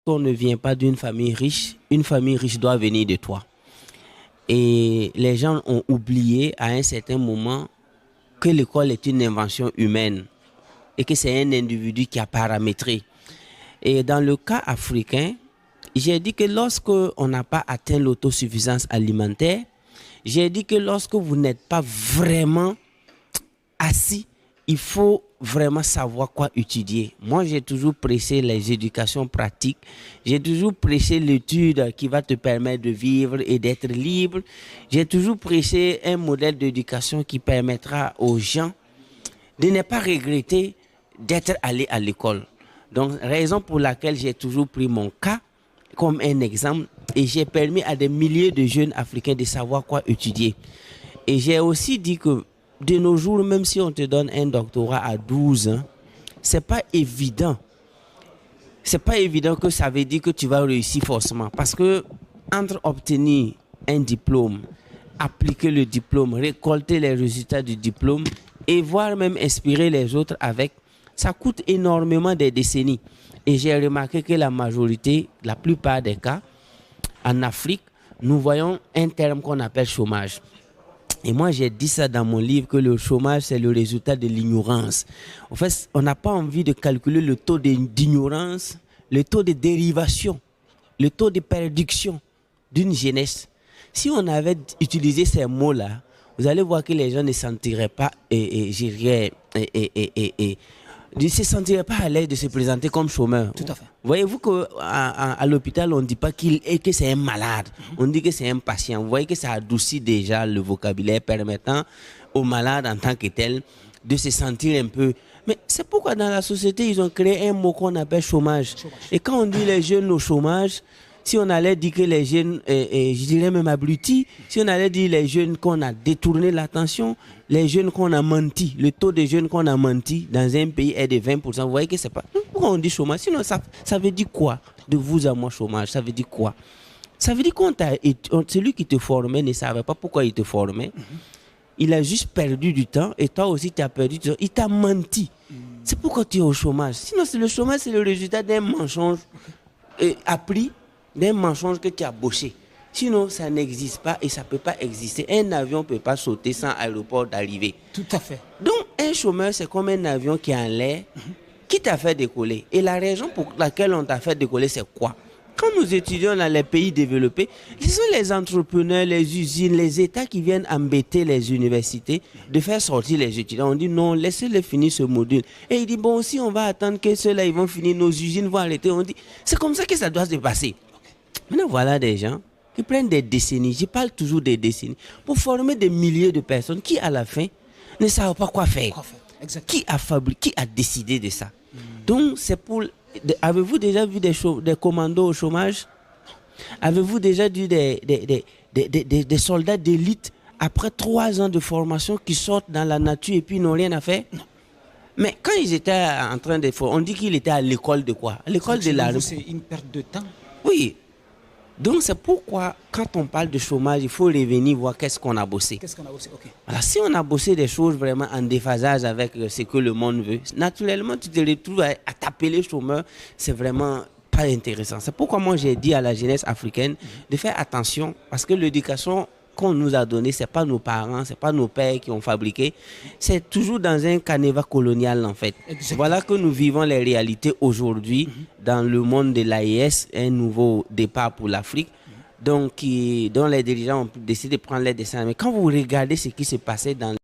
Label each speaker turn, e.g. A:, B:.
A: qu'on ne vient pas d'une famille riche, une famille riche doit venir de toi. Et les gens ont oublié à un certain moment que l'école est une invention humaine et que c'est un individu qui a paramétré. Et dans le cas africain, j'ai dit que lorsque on n'a pas atteint l'autosuffisance alimentaire, j'ai dit que lorsque vous n'êtes pas vraiment assis, il faut vraiment savoir quoi étudier. Moi, j'ai toujours prêché les éducations pratiques. J'ai toujours prêché l'étude qui va te permettre de vivre et d'être libre. J'ai toujours prêché un modèle d'éducation qui permettra aux gens de ne pas regretter d'être allés à l'école. Donc, raison pour laquelle j'ai toujours pris mon cas comme un exemple et j'ai permis à des milliers de jeunes Africains de savoir quoi étudier. Et j'ai aussi dit que de nos jours, même si on te donne un doctorat à 12 ans, c'est pas évident. C'est pas évident que ça veut dire que tu vas réussir forcément. Parce que entre obtenir un diplôme, appliquer le diplôme, récolter les résultats du diplôme et voire même inspirer les autres avec, ça coûte énormément des décennies. Et j'ai remarqué que la majorité, la plupart des cas, en Afrique, nous voyons un terme qu'on appelle chômage. Et moi, j'ai dit ça dans mon livre, que le chômage, c'est le résultat de l'ignorance. En fait, on n'a pas envie de calculer le taux d'ignorance, le taux de dérivation, le taux de perdition d'une jeunesse. Si on avait utilisé ces mots-là, vous allez voir que les gens ne se sentiraient pas, ne se sentiraient pas à l'aise de se présenter comme chômeur.
B: Tout à fait.
A: Voyez-vous qu'à l'hôpital, on ne dit pas que c'est un malade. On dit que c'est un patient. Vous voyez que ça adoucit déjà le vocabulaire permettant aux malades en tant que tel de se sentir un peu... Mais c'est pourquoi dans la société, ils ont créé un mot qu'on appelle chômage. Et quand on dit les jeunes au chômage, si on allait dire que les jeunes, je dirais même abrutis, si on allait dire les jeunes qu'on a détourné l'attention, les jeunes qu'on a menti, le taux de jeunes qu'on a menti dans un pays est de 20%. Vous voyez que c'est pas... Pourquoi on dit chômage? Sinon, ça veut dire quoi? De vous à moi, chômage, ça veut dire quoi? Ça veut dire que celui qui te formait ne savait pas pourquoi il te formait. Il a juste perdu du temps et toi aussi tu as perdu du temps. Il t'a menti. C'est pourquoi tu es au chômage. Sinon, le chômage, c'est le résultat d'un mensonge appris, d'un mensonge que tu as bauché. Sinon, ça n'existe pas et ça ne peut pas exister. Un avion ne peut pas sauter sans aéroport d'arrivée.
B: Tout à fait.
A: Donc, un chômeur, c'est comme un avion qui est en l'air, qui t'a fait décoller. Et la raison pour laquelle on t'a fait décoller, c'est quoi? Quand nous étudions dans les pays développés, ce sont les entrepreneurs, les usines, les États qui viennent embêter les universités de faire sortir les étudiants. On dit non, laissez-les finir ce module. Et il dit bon, si on va attendre que ceux-là ils vont finir, nos usines vont arrêter. On dit c'est comme ça que ça doit se passer. Maintenant, voilà des gens qui prennent des décennies, je parle toujours des décennies, pour former des milliers de personnes qui, à la fin, ne savent pas quoi faire. Qui a fabriqué, qui a décidé de ça? Donc, c'est pour... Avez-vous déjà vu des commandos au chômage? Avez-vous déjà vu des soldats d'élite après 3 ans de formation qui sortent dans la nature et puis n'ont rien à faire? Non. Mais quand ils étaient en train de... On dit qu'ils étaient à l'école de quoi? À l'école de la...
B: C'est une perte de temps.
A: Oui. Donc c'est pourquoi quand on parle de chômage, il faut revenir voir qu'est-ce qu'on a bossé.
B: Qu'est-ce qu'on a bossé? Ok.
A: Alors si on a bossé des choses vraiment en déphasage avec ce que le monde veut, naturellement tu te retrouves à t'appeler chômeur, c'est vraiment pas intéressant. C'est pourquoi moi j'ai dit à la jeunesse africaine de faire attention parce que l'éducation qu'on nous a donnée, c'est pas nos parents, c'est pas nos pères qui ont fabriqué, c'est toujours dans un canevas colonial en fait. Exactement. Voilà que nous vivons les réalités aujourd'hui dans le monde de l'AES, un nouveau départ pour l'Afrique, donc dont les dirigeants ont décidé de prendre les dessins. Mais quand vous regardez ce qui se passait dans